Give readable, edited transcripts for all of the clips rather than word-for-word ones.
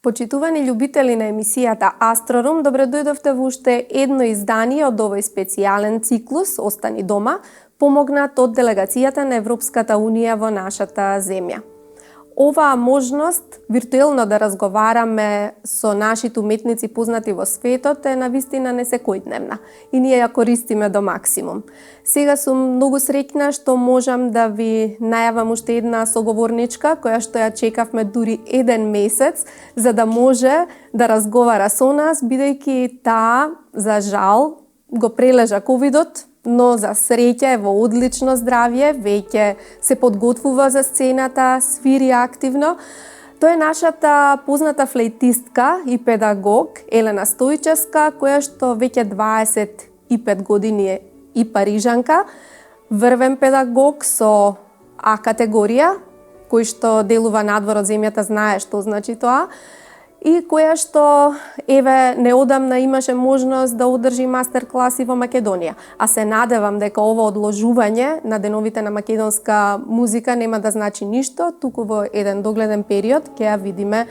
Почитувани љубители на емисијата Астрорум, добро дојдовте во уште едно издание од овој специјален циклус Остани дома, помогнат од делегацијата на Европската Унија во нашата земја. Оваа можност виртуелно да разговараме со нашите уметници познати во светот е навистина несекојдневна и ние ја користиме до максимум. Сега сум многу среќна што можам да ви најавам уште една соговорничка која што ја чекавме дури еден месец за да може да разговара со нас, бидејќи таа, за жал, го прележа ковидот, но за среќа е во одлично здравје, веќе се подготвува за сцената, свири активно. Тоа е нашата позната флейтистка и педагог Елена Стојчевска, која што веќе 25 години е и парижанка, врвен педагог со А категорија, кој што делува надвор од земјата знае што значи тоа, и која што еве неодамна имаше можност да одржи мастер-класи во Македонија. А се надевам дека ова одложување на деновите на македонска музика нема да значи ништо, туку во еден догледен период ќе ја видиме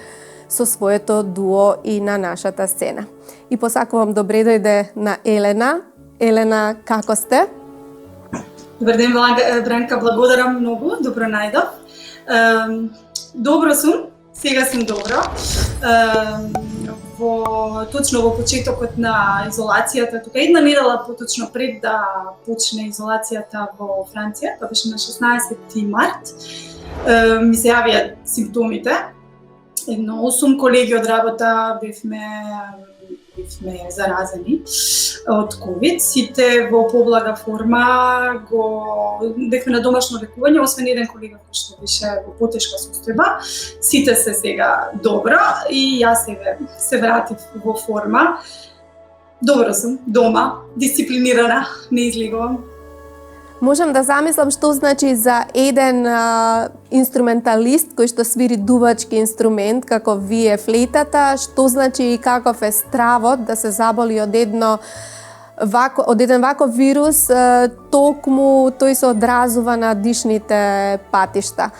со своето дуо и на нашата сцена. И посакувам добре дојде на Елена. Елена, како сте? Добар ден, Бранка, благодарам многу, добро најдов. Добро сум. Сега сум добро. Точно во почетокот на изолацијата, тука една недела поточно пред да почне изолацијата во Франција, тоа беше на 16 март, ми се јавија симптомите. Едно 8 колеги од работа бевме заразени од ковид. Сите во поблага форма бевме на домашно лекување, освен еден колега кој што беше во потешка состојба. Сите се сега добро и јас се вратив во форма. Добро сум, дома, дисциплинирана, не излегувам. Можам да замислам што значи за еден инструменталист кој што свири дувачки инструмент, како вие флейтата, што значи и каков е стравот да се заболи од еден ваков вирус, токму тој се одразува на дишните патишта.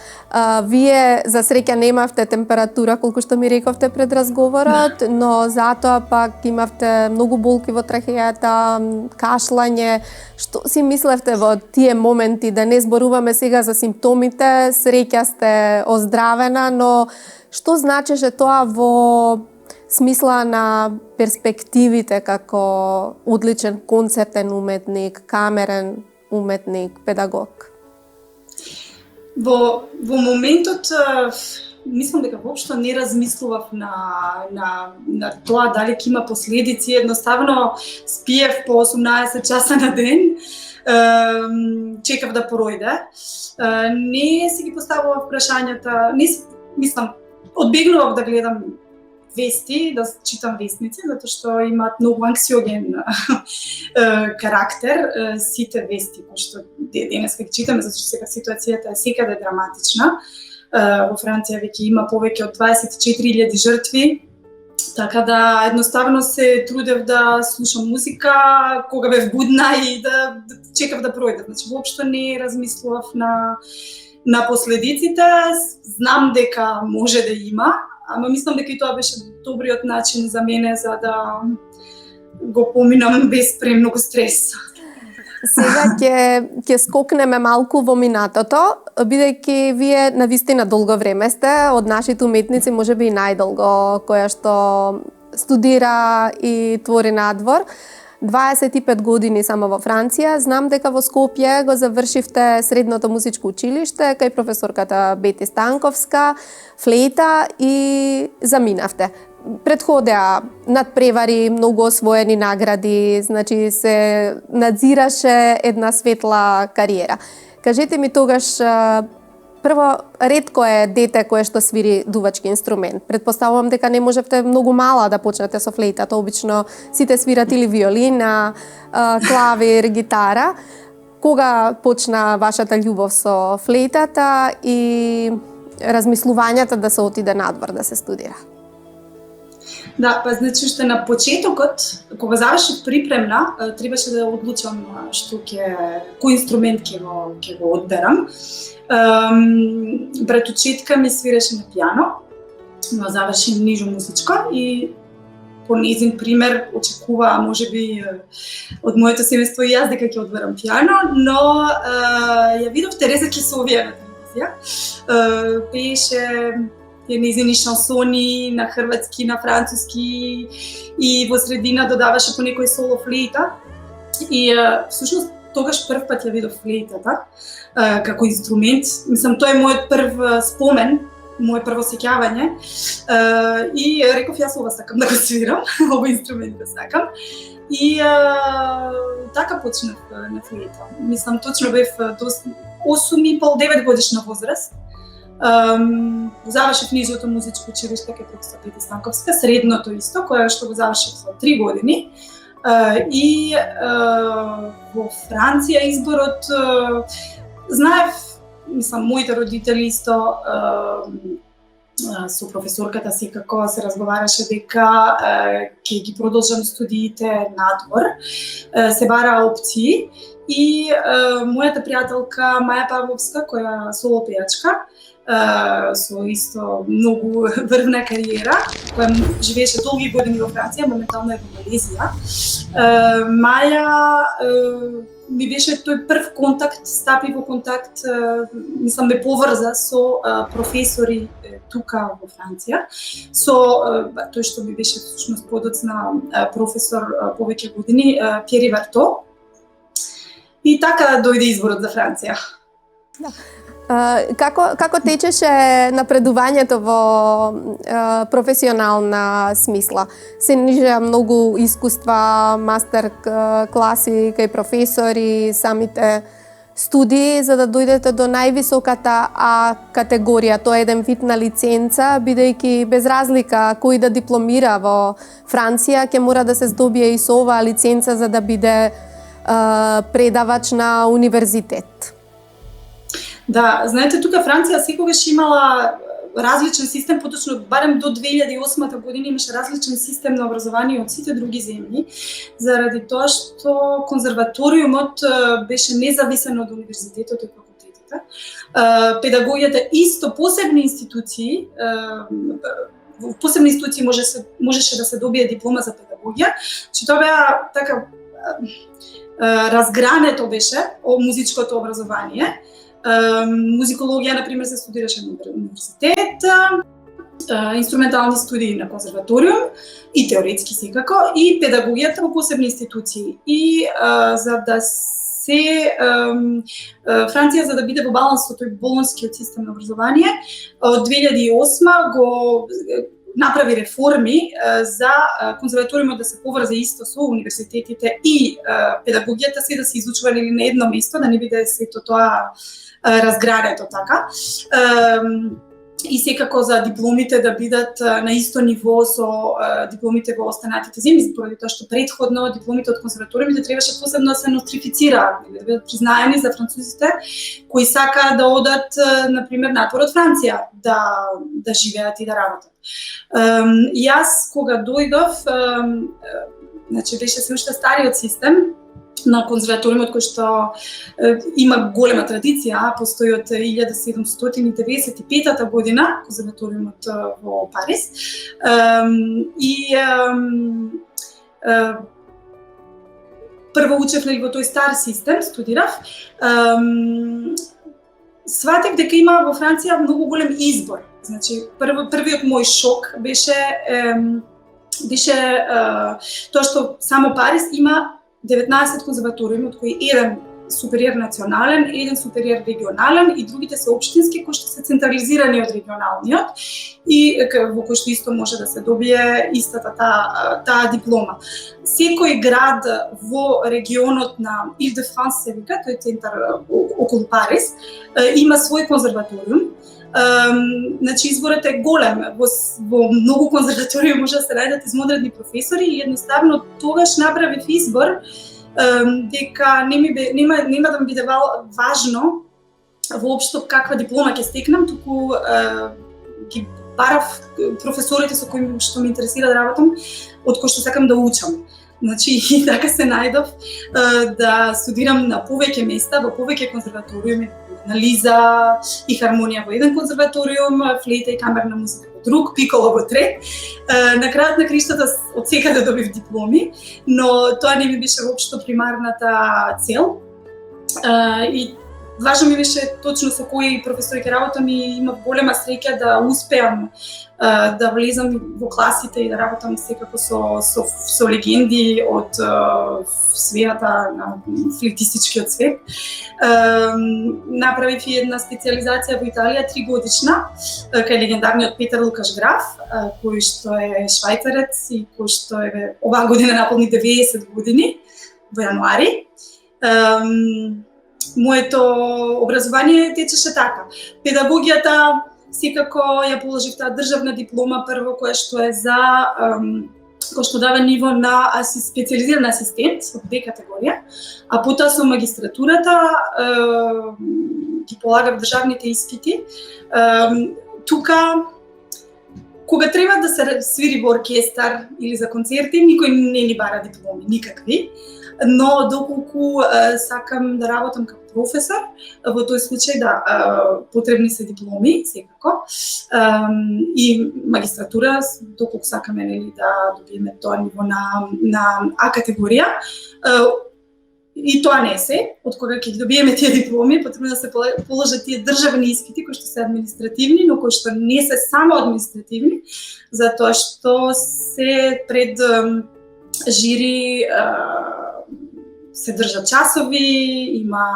Вие за среќа немавте температура, колку што ми рековте пред разговорот, но затоа пак имавте многу болки во трахејата, кашлање. Што си мислевте во тие моменти, да не зборуваме сега за симптомите, среќа сте оздравена, но што значеше тоа во смисла на перспективите како одличен концертен уметник, камерен уметник, педагог? Во моментот мислам дека воопшто не размислував на тоа дали ќе има последици. Едноставно спиев по 18 часа на ден, чекав да пројде. Не си ги поставував прашањата, одбегнував да гледам вести, да читам вестници, затоа што имаат многу анксиоген карактер сите вести кои што денеска ги читаме, затоа што сега ситуацијата е секаде драматична. Во Франција веќе има повеќе од 24.000 жртви, така да едноставно се трудев да слушам музика кога бев будна и да чекав да пројде. Значи воопшто не размислував на последиците. Знам дека може да има, ама мислам дека и тоа беше добриот начин за мене за да го поминам без премногу стрес. Сега ќе скокнеме малку во минатото, бидејќи вие навистина долго време сте од нашите уметници, можеби и најдолго, која што студира и твори надвор. 25 години само во Франција. Знам дека во Скопје го завршивте средното музичко училиште кај професорката Бети Станковска, флейта и заминавте. Предходеа надпревари, многу освоени награди, значи се надзираше една светла кариера. Кажете ми тогаш, прво, ретко е дете кое што свири дувачки инструмент. Предпоставувам дека не можевте многу мала да почнете со флейтата. Обично сите свират или виолина, клавир, гитара. Кога почна вашата љубов со флейтата и размислувањата да се отиде надвор да се студира? Да, па значи уште на почетокот, кога завршив припремна, требаше да одлучам кој инструмент ќе го одберам. Братучетка ми свиреше на пијано, но заврши нижо музичко и по нејзин пример очекува, можеби од моето семејство и јас дека ќе одберам пијано, но ја видов Тереза Кесовија на телевизија. Пееше нејзини шансони на хрватски, на француски и во средина додаваше по некој соло флейта. И всушност тогаш прв пат ја видов флейтата како инструмент. Мислам, тоа е мојот прв спомен, моје прво сеќавање. И реков, јас ова сакам да го свирам, овој инструмент го сакам. И така почнав на флейта. Мислам, точно бев до 8,5-9 годишна возраст. Завршив нижото музичко училиште кај професор Бети Станковска, средното исто, кое што го завршив со 3 години. И во Франција изборот знаев, мислам, моите родители исто со професорката секако се разговараше дека ќе ги продолжам студиите надвор, се бара опции и мојата пријателка Маја Павловска, која соло пејачка, со исто многу врвна кариера, која живееше долги години во Франција, моментално е во Малезија. Маја ми беше тој прв контакт, стапи во контакт, мислам, ме поврза со професори тука во Франција, со тој што ми беше всушност подоцна професор повеќе години, Пјери Варто. И така дојде изборот за Франција. Да. Како течеше напредувањето во професионална смисла? Се нижеа многу искуства, мастер класи кај професори, самите студии за да дојдете до највисоката категорија. Тоа е еден вид на лиценца, бидејќи без разлика кој да дипломира во Франција, ќе мора да се здобие и со оваа лиценца за да биде предавач на универзитет. Да, знаете, тука Франција секогаш имала различен систем, поточно барем до 2008 година имаше различен систем на образование од сите други земји, заради тоа што конзерваториумот беше независен од универзитетот и факултетите. Педагогијата исто посебни институции, во посебни институции можеше да се добие диплома за педагогија, че тоа беа така разгрането беше музичкото образование. Музикологија, например, се студираше на универзитет, инструментални студии на конзерваториум и теоретски секако, и педагогијата во посебни институции. И за да се Франција, за да биде во баланс со тој болонскиот систем на образование, од 2008 го направи реформи за конзерваториумот да се поврзе исто со универзитетите и педагогијата се да се изучували на едно место, да не биде сето тоа разградето така. И секако за дипломите да бидат на исто ниво со дипломите во останатите земји, поради тоа што претходно дипломите од конзерваториумите требаше посебно да се нотрифицираат, да бидат признаени за французите кои сакаат да одат, например, надвор од Франција, да живеат и да работат. Јас кога дојдов, значи беше се уште стариот систем на конзерваториумот кој што има голема традиција, постои од 1795 година, конзерваториумот во Париз. И прво учев во тој стар систем, студирав, сватев дека има во Франција многу голем избор. Значи, првиот мој шок беше тоа што само Париз има 19 конзерваториуми, од кои еден супериор национален, еден супериор регионален и другите се општински, кои што се централизирани од регионалниот и во кои што исто може да се добие истата таа диплома. Секој град во регионот на Ile-de-France се вика, тој центар околу Париз, има свој конзерваториум. Значи изборот е голем, во многу конзерватории може да се најдат измодредни професори и едноставно тогаш направив избор дека нема да ми биде важно воопшто каква диплома ќе стекнам, туку ги барав професорите со кои што ме интересира да работам, од кои што сакам да учам. Значи и така се најдов да студирам на повеќе места, во повеќе конзерваториуми, анализа и хармонија во еден конзерваториум, флейта и камерна музика во друг, пиколо во трет. На крајот на криштата од секаде добив дипломи, но тоа не ми беше воопшто примарната цел. И важно ми беше точно со кои професори ќе работам и имав голема среќа да успеам да влезам во класите и да работам секако со легенди од сферата на флейтистичкиот свет. Направив и една специализација во Италија 3-годишна кај легендарниот Петер Лукаш Граф, кој што е швајцарец и кој што е оваа година наполни 90 години во јануари. Моето образование течеше така. Педагогијата секако ја положив таа државна диплома прво која што е за кој што дава ниво на специализиран асистент од Б категорија, а потоа со магистратурата ги полагав државните испити. Тука кога треба да се свири во оркестар или за концерти, никој не ни бара дипломи, никакви. Но доколку сакам да работам како професор, во тој случај потребни се дипломи секако и магистратура, доколку сакаме да добиеме тоа ниво на А категорија. И тоа не се, од кога ќе ги добиеме тие дипломи, потребно да се положат тие државни испити кои што се административни, но кои што не се само административни, затоа што се пред жири се држат часови, има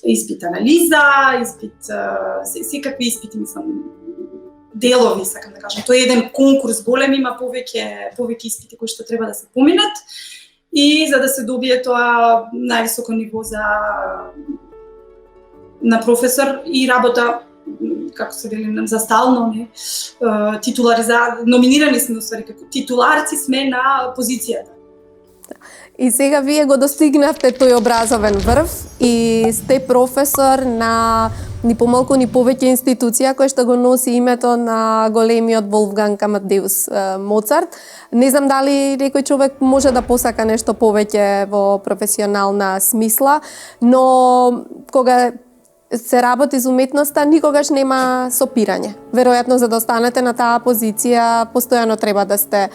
испит анализа, испит секакви испити, мислам, делови, сакам да кажам. Тоа е еден конкурс голем, има повеќе испити кои што треба да се поминат и за да се добие тоа највисоко ниво на професор и работа како се вели за стално, не, номинирани сме уствари како титуларци сме на позицијата. И сега вие го достигнавте тој образовен врв и сте професор на ни помалку ни повеќе институција која што го носи името на големиот Волфганг Амадеус Моцарт. Не знам дали некој човек може да посака нешто повеќе во професионална смисла, но кога се работи за уметноста, никогаш нема сопирање. Веројатно за да останете на таа позиција, постојано треба да сте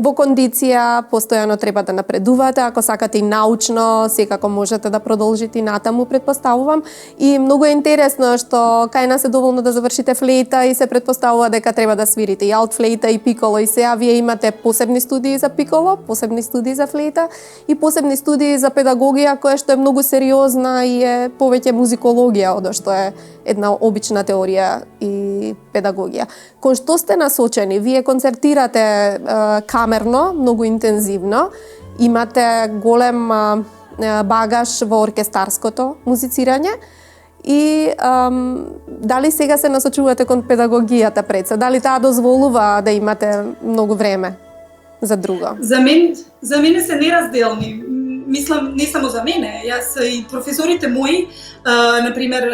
во кондиција, постојано треба да напредувате, ако сакате и научно, секако можете да продолжите и натаму, предпоставувам. И многу е интересно што кај нас е доволно да завршите флейта и се предпоставува дека треба да свирите и алт флейта и пиколо, и сега вие имате посебни студии за пиколо, посебни студии за флейта и посебни студии за педагогија, која што е многу сериозна и е повеќе музикологија од што е една обична теорија и педагогија. Кон што сте насочени? Вие концертирате камерно, многу интензивно, имате голем багаж во оркестарското музицирање и дали сега се насочувате кон педагогијата пред се? Дали таа дозволува да имате многу време за друго? За мене се неразделни. Мислам, не само за мене, јас и професорите мои, например,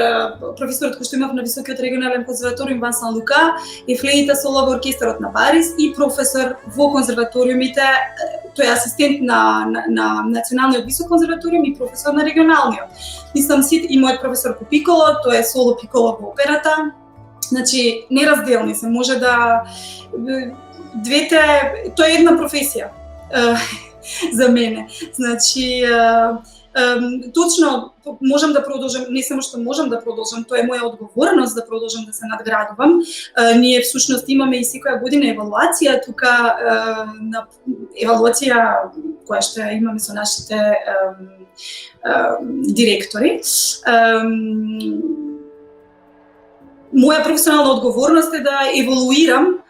професорот кој што имав на Високиот регионален конзерваториум Ван Сан Лука е флейта соло во оркестарот на Париз и професор во конзерваториумите, тој е асистент на Националниот висок конзерваториум и професор на регионалниот. Мислам, и мојот професор по пиколо, тој е соло пиколо во операта. Значи, неразделни се, може да двете, тоа е една професија. за мене. Значи, точно можам да продолжам, не само што можам да продолжам, тоа е моја одговорност да продолжам да се надградувам. Ние всушност имаме и секоја година евалуација, тука на евалуација која што ја имаме со нашите директори. Моја професионална одговорност е да еволуирам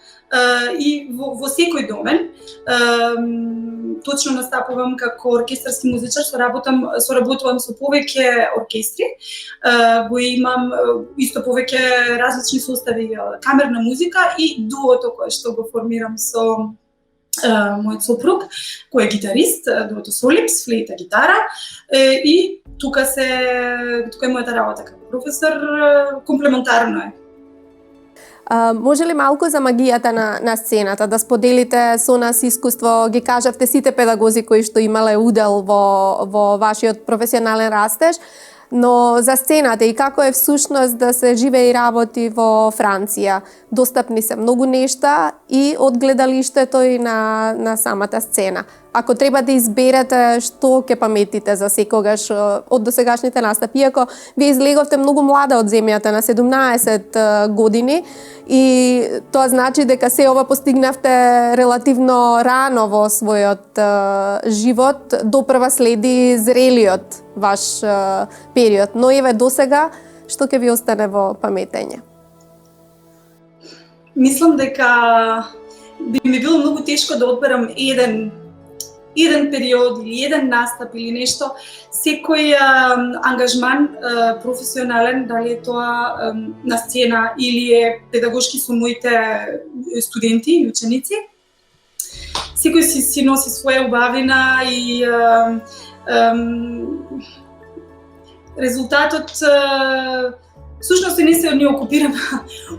и во секој домен. Точно настапувам како оркестарски музичар, соработувам со повеќе оркестри, го имам исто повеќе различни состави камерна музика и дуото кое што го формирам со мојот сопруг, кој е гитарист, дуото Солипс, флейта, гитара, и тука е мојата работа како професор, комплементарно е. Може ли малку за магијата на сцената да споделите со нас искуство? Ги кажавте сите педагози кои што имале удел во вашиот професионален растеж, но за сцената и како е всушност да се живее и работи во Франција. Достапни се многу нешта и од гледалиштето и на самата сцена. Ако треба да изберете што ќе паметите за секогаш од досегашните настапи, иако вие излеговте многу млада од земјата на 17 години и тоа значи дека се ова постигнавте релативно рано во својот живот, допрва следи зрелиот ваш период, но еве досега што ќе ви остане во паметење? Мислам дека би ми било многу тешко да одберам еден период или еден настап или нешто. Секој ангажман професионален, дали е тоа на сцена или е педагошки со моите студенти и ученици, секој си носи своја убавина и резултатот всушност не се ни окупираме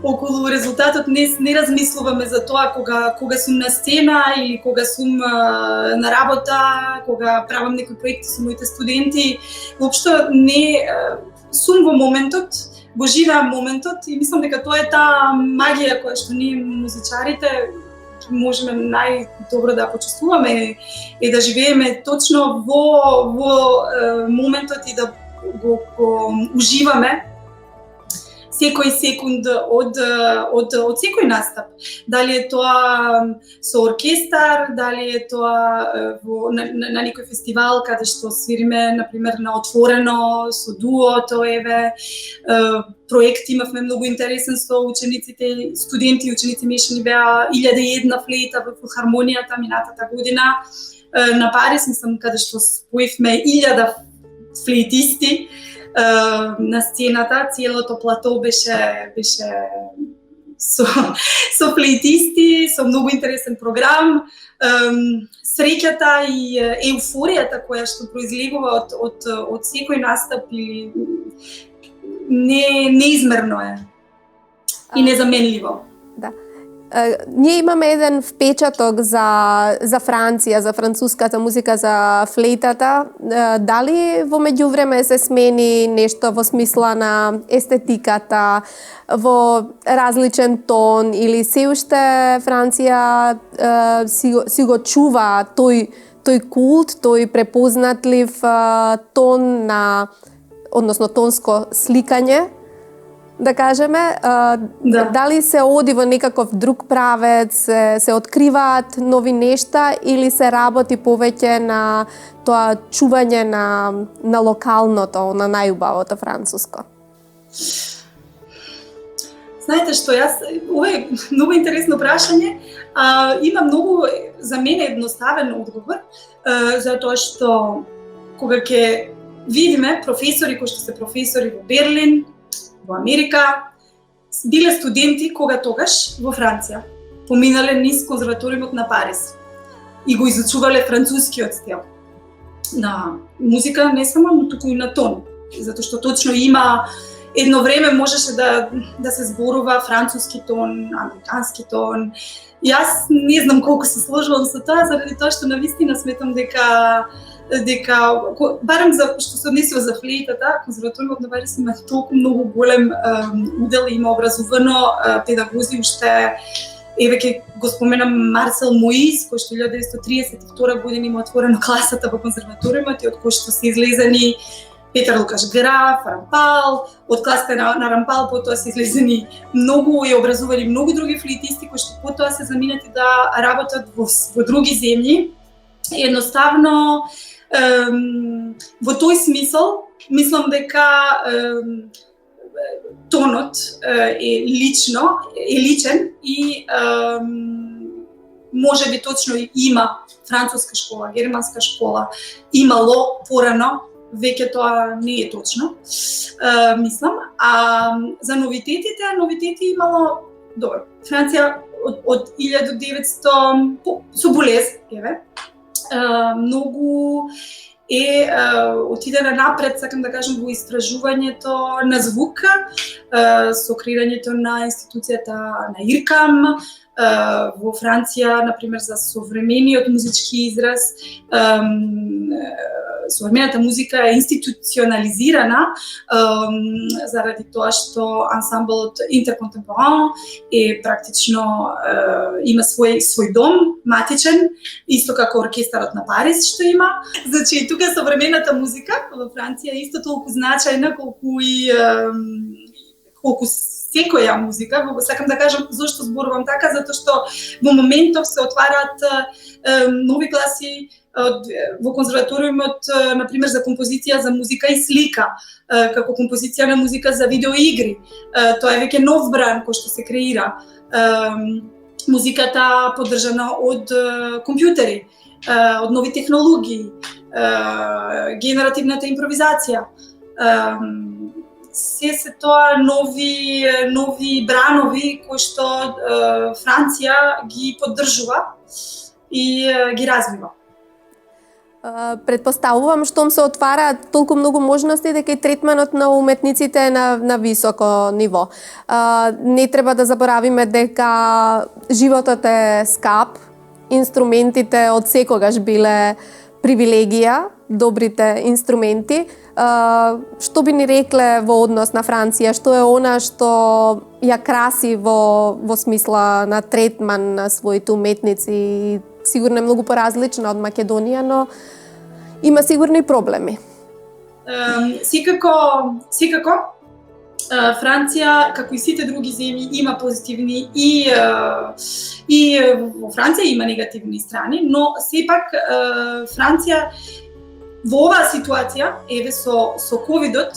околу резултатот, не размислуваме за тоа кога сум на сцена или кога сум на работа, кога правам некои проекти со моите студенти. Воопшто не сум во моментот, го живеам моментот и мислам дека тоа е таа магија која што ние музичарите можеме најдобро да почувствуваме и да живееме точно во моментот и да го уживаме секој секунд од секој настап. Дали е тоа со оркестар, дали е тоа на некој фестивал каде што свириме, например, на отворено со дуото, еве, проект имавме многу интересен со учениците, студенти и ученици мешани беа 1001 флейта во филхармонијата минатата година на Париз, мислам, каде што споивме 1000 флейтисти на сцената, целото плато беше со флейтисти, со многу интересен програм. Среќата и еуфоријата која што произлегува од секој настап и неизмерно е и незаменливо. Да. Ние имаме еден впечаток за Франција, за француската музика, за флейтата. Дали во меѓувреме се смени нешто во смисла на естетиката, во различен тон или се уште Франција си го чува тој култ, тој препознатлив тон на, односно тонско сликање, да кажеме, дали се оди во некаков друг правец, се откриваат нови нешта или се работи повеќе на тоа чување на локалното, на најубавото француско? Знаете што, ова е многу интересно прашање. Има многу, за мене, едноставен одговор, затоа што кога ќе видиме професори кои што се професори во Берлин, во Америка, биле студенти кога тогаш во Франција, поминале низ конзерваториумот на Париз и го изучувале францускиот стил на музика, не само, но туку и на тон, затоа што точно има едно време можеше да се зборува француски тон, американски тон. Јас не знам колку се сложувам со тоа, заради тоа што навистина сметам дека барем за што се однесува за флейтата, конзерваториумот на Париз има толку многу голем удел, има образувано педагози уште еве ќе го споменам Марсел Моиз, кој што 1932 година има отворено класата во конзерваториумот и од кој што се излезени Петар Лукаш Граф, Рампал, од класата на Рампал потоа се излезени многу и образувани многу други флейтисти кои што потоа се заминати да работат во други земји. Едноставно во тој смисол мислам дека тонот е личен и може би точно има француска школа, германска школа имало порано, веќе тоа не е точно, мислам. А за новитети имало, добро, Франција од 1900 со болез, многу отиде напред, сакам да кажам, во истражувањето на звук, со креирањето на институцијата на ИРКАМ, во Франција, например, за современиот музички израз, современата музика е институционализирана заради тоа што ансамблот Интерконтемпоран е практично има свој дом матичен, исто како оркестарот на Париз што има. Значи тука современата музика во Франција е исто толку значајна колку секоја музика. Сакам да кажам зошто зборувам така, затоа што во моментов се отвараат нови класи во конзерваториумот, например, за композиција за музика и слика, како композиција на музика за видеоигри. Тоа е веќе нов бран кој што се креира. Музиката поддржана од компјутери, од нови технологии, генеративната импровизација. Се тоа нови бранови кои што Франција ги поддржува и ги развива. Предпоставувам штом се отвараат толку многу можности дека и третманот на уметниците е на високо ниво. Не треба да заборавиме дека животот е скап, инструментите од секогаш биле привилегија, добрите инструменти. Што би ни рекле во однос на Франција? Што е она што ја краси во смисла на третман на своите уметници? Сигурно е многу поразлична од Македонија, но има сигурно и проблеми. Секако, Франција, како и сите други земји, има позитивни и во Франција има негативни страни, но сепак Франција во оваа ситуација, еве со ковидот,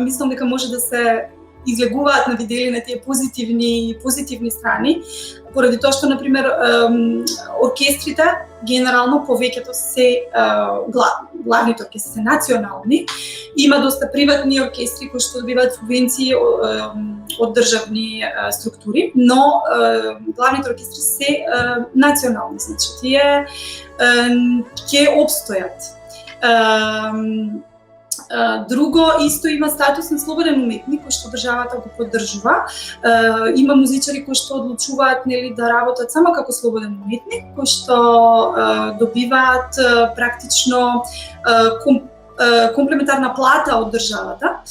мислам дека може да се излегуваат на видели на тие позитивни страни, поради тоа што, например, оркестрите генерално повеќето се главните оркестри се национални. Има доста приватни оркестри кои што добиваат субвенции од државни структури, но главните оркестри се национални, значи тие ќе опстојат. Друго, исто има статус на слободен уметник кој што државата го поддржува. Има музичари кои што одлучуваат да работат само како слободен уметник, кои што добиваат практично комплементарна плата од државата.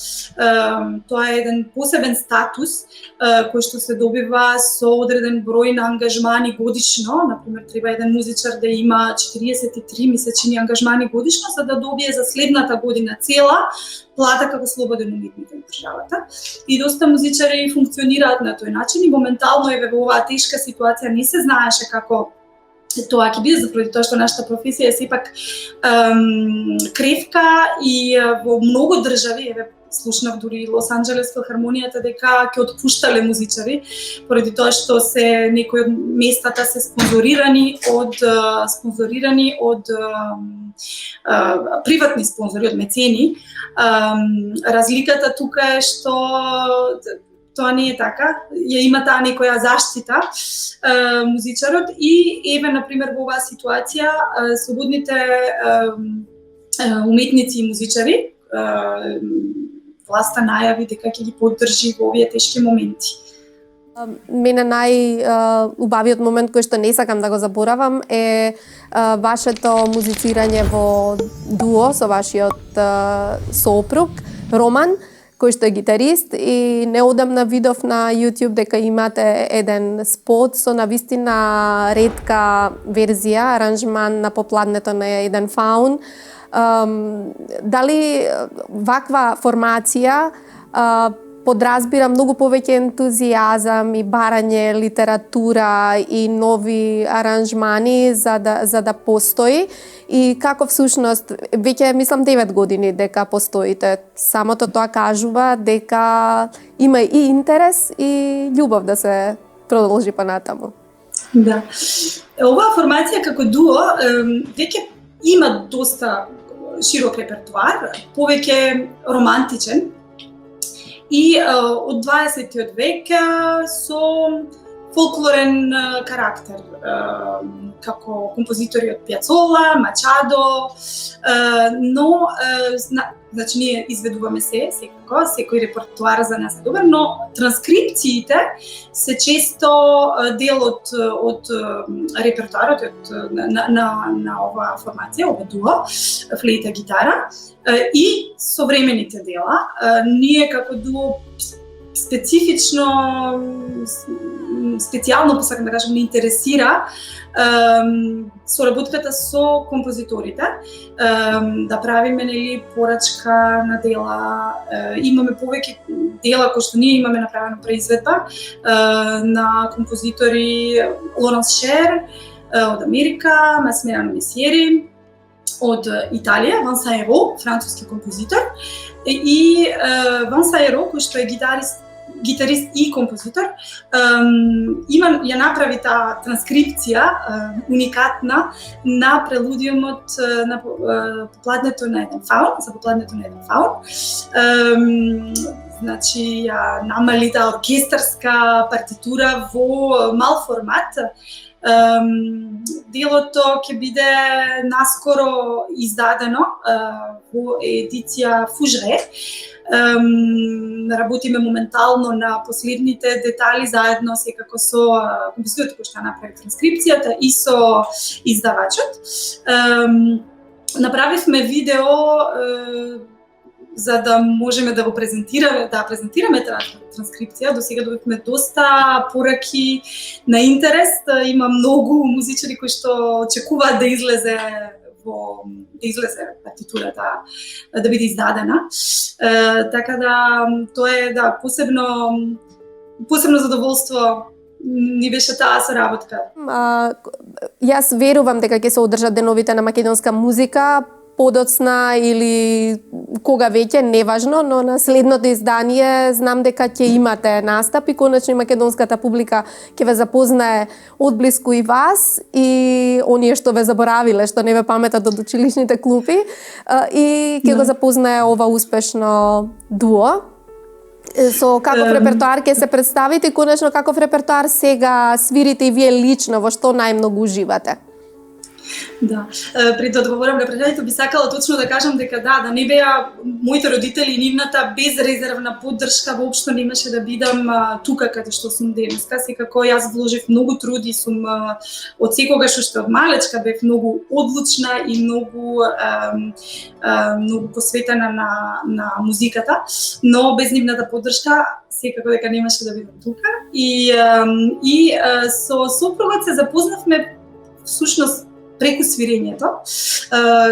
Тоа е еден посебен статус кој што се добива со одреден број на ангажмани годишно. Например, треба еден музичар да има 43 месечни ангажмани годишно за да добие за следната година цела плата како слободен уметник од државата. И доста музичари функционираат на тој начин и моментално еве во оваа тешка ситуација не се знаеше како тоа ќе биде, заради тоа што нашата професија е сепак кревка и во многу држави, еве слушнав дури Лос Анџелес филхармонијата дека ќе отпуштале музичари поради тоа што се некои од местата се спонзорирани од приватни спонзори, од мецени. Разликата тука е што тоа не е така, ја има таа некоја заштита музичарот и еве например во оваа ситуација слободните уметници и музичари власта најави дека ќе ги поддржи во овие тешки моменти. Мене најубавиот момент кој што не сакам да го заборавам е вашето музицирање во дуо со вашиот сопруг Роман, кој што е гитарист и неодамна видов на YouTube дека имате еден спот со навистина ретка верзија, аранжман на Попладнето на еден фаун. Дали ваква формација подразбира многу повеќе ентузијазам и барање литература и нови аранжмани за да постои и како всушност веќе мислам 9 години дека постоите. Самото тоа кажува дека има и интерес и љубов да се продолжи понатаму. Да. Оваа формација како дуо веќе има доста широк репертуар, повеќе романтичен и од 20. век со фолклорен карактер, како композитори од Пиацола, Мачадо, но значи ние изведуваме секако, секој репертуар за нас е добар, но транскрипциите се често дел од репертуарот на оваа формација, ова дуо, флейта, гитара и современите дела. Ние како дуо специјално посакам да кажам, не интересира соработката со композиторите, да правиме порачка на дела. Имаме повеќе дела кои што ние имаме направено преизведба на композитори Лоренс Шер од Америка, Масмерано Месиери од Италија, Ван Сайеро, француски композитор, и Ван Сайеро, кој што е гитарист и композитор, ја направи таа транскрипција уникатна на прелудиумот на Попладнето на еден фаун, за Попладнето на еден фаун. Значи, ја намали таа оркестарска партитура во мал формат. Делото ќе биде наскоро издадено во едиција Фужре. Работиме моментално на последните детали заедно секако со композиторот кој што направи транскрипцијата и со издавачот. Направивме видео за да можеме да го презентираме транскрипција. До сега добивме доста пораки на интерес. Има многу музичари кои што очекуваат да излезе партитурата, да биде издадена. Така да тоа е посебно задоволство ни беше таа соработка. Јас верувам дека ќе се одржат деновите на македонска музика подоцна или кога веќе, неважно, но на следното издание знам дека ќе имате настап и конечно македонската публика ќе ве запознае одблиску и вас и оние што ве заборавиле, што не ве паметат од училишните клупи и ќе го запознае ова успешно дуо. Со каков репертуар ќе се представите и конечно каков репертуар сега свирите и вие лично, во што најмногу уживате? Да, пред да одговорам на прашањето би сакала точно да кажам дека да не беа моите родители и нивната безрезервна поддршка, воопшто немаше да бидам тука каде што сум денеска. Секако јас вложив многу труд и сум од секогаш уште од малечка бев многу одлучна и многу посветена на музиката, но без нивната поддршка секако дека немаше да бидам тука. И со сопругот се запознавме всушност преку свирењето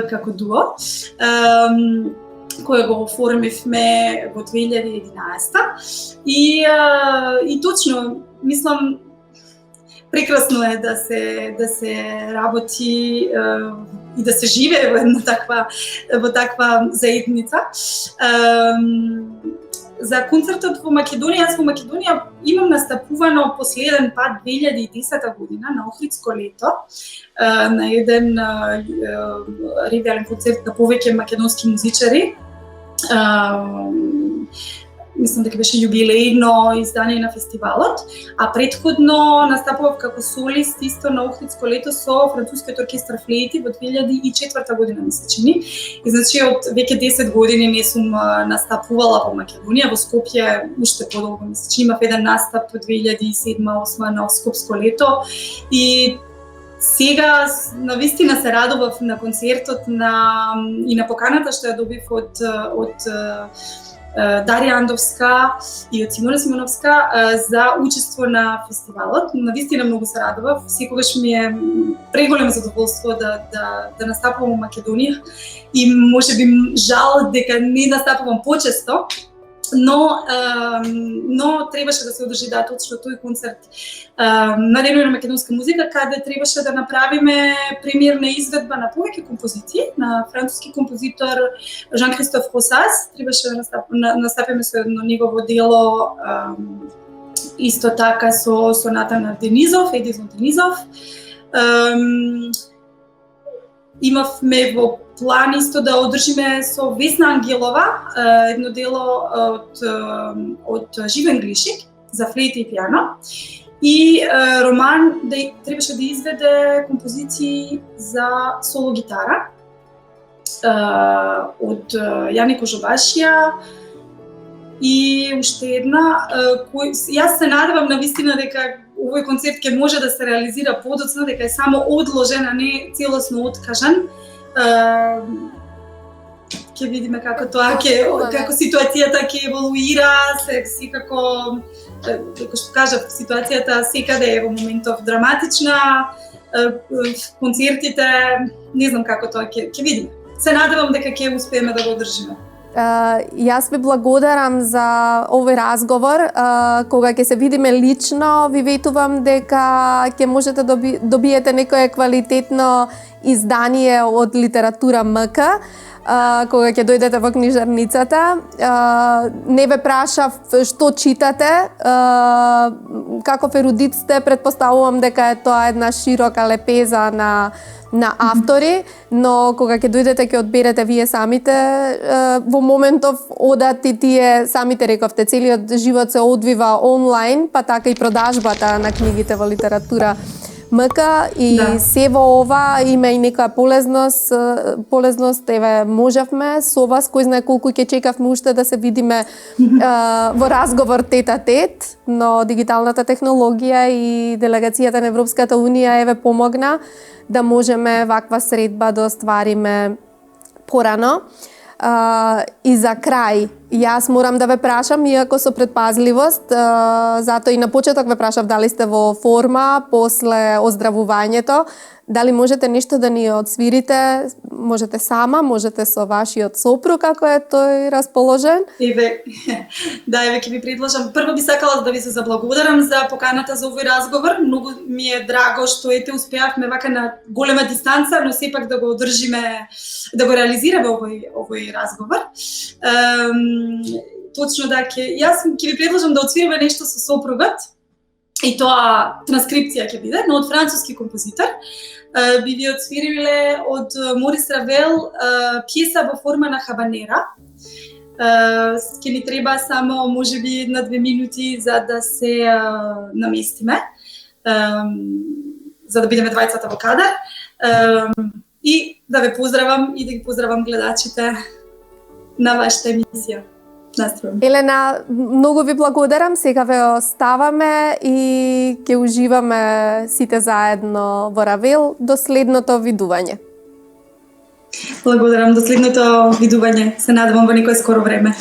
како дуо, кое го оформивме во 2011 и точно мислам прекрасно е да се работи и да се живее во таква заедница. За концертот во Македонија, јас во Македонија имам настапувано последен пат 2010 година на Охридско лето на еден ревиален концерт на повеќе македонски музичари. Мислам дека беше јубилејно издание на фестивалот, а претходно настапував како солист исто на Охридско лето со францускиот оркестар Флейти во 2004 година, ми се чини. И значи од веќе 10 години не сум настапувала во Македонија, во Скопје уште подолго, ми се чини, имав еден настап во 2007-2008 на Скопско лето и сега навистина се радував на концертот и на поканата што ја добив од Дарија Андовска и од Симона Симоновска за учество на фестивалот. Навистина многу се радував. Секогаш ми е преголемо задоволство да настапувам во Македонија и можеби жал дека не настапувам почесто, но требаше да се одржи точно тој концерт на Денот на македонска музика, каде требаше да направиме премиерна изведба на повеќе композиции на француски композитор Жан-Кристоф Росас. Требаше да настапиме со едно негово дело, исто така со соната на Денизов, Едизон Денизов. Имавме во план исто да одржиме со Весна Ангелова едно дело од Живен Глишик за флейта и пијано. И Роман требаше да изведе композиции за соло гитара од Јане Кожобашија и уште една. Јас се надевам навистина дека овој концерт ќе може да се реализира подоцна, дека е само одложен, а не целосно откажан. Ќе видиме како тоа како ситуацијата ќе еволуира, секако како што кажав, ситуацијата секаде е во моментов драматична, концертите, не знам како тоа ќе видиме. Се надевам дека ќе успееме да го одржиме. Јас ви благодарам за овој разговор. Кога ќе се видиме лично, ви ветувам дека ќе можете добиете некое квалитетно издание од Литература МК, кога ќе дојдете во книжарницата. Не ве прашав што читате, каков ерудит сте, предпоставувам дека е тоа една широка лепеза на автори, но кога ќе дојдете ќе одберете вие самите. Во моментов одат и тие самите рековте, целиот живот се одвива онлайн, па така и продажбата на книгите во Литература МК и се во ова има и некоја полезност, еве можевме со вас, кој знае колку ќе чекавме уште да се видиме во разговор тет-а-тет, но дигиталната технологија и делегацијата на Европската Унија еве помогна да можеме ваква средба да оствариме порано. И за крај, јас морам да ве прашам, иако со предпазливост, затоа и на почеток ве прашав дали сте во форма после оздравувањето, дали можете нешто да ни одсвирите, можете сама, можете со вашиот сопруг, ако е тој расположен? Еве ќе ви предложам. Прво би сакала да ви се заблагодарам за поканата за овој разговор. Многу ми е драго што успеавме вака на голема дистанца, но сепак да го одржиме, да го реализираме овој разговор. Точно јас ќе ви предложам да отсвириме нешто со сопругот. И тоа транскрипција ќе биде, но од француски композитор. Би ви отсвириле од Морис Равел пиеса во форма на хабанера. Ќе ни треба само можеби 1-2 минути за да се наместиме, за да бидеме двајцата во кадар. И да ве поздравам и да ги поздравам гледачите на вашата емисија. Елена, многу ви благодарам, сега ве оставаме и ќе уживаме сите заедно во Равел до следното видување. Благодарам, до следното видување. Се надевам во некое скоро време.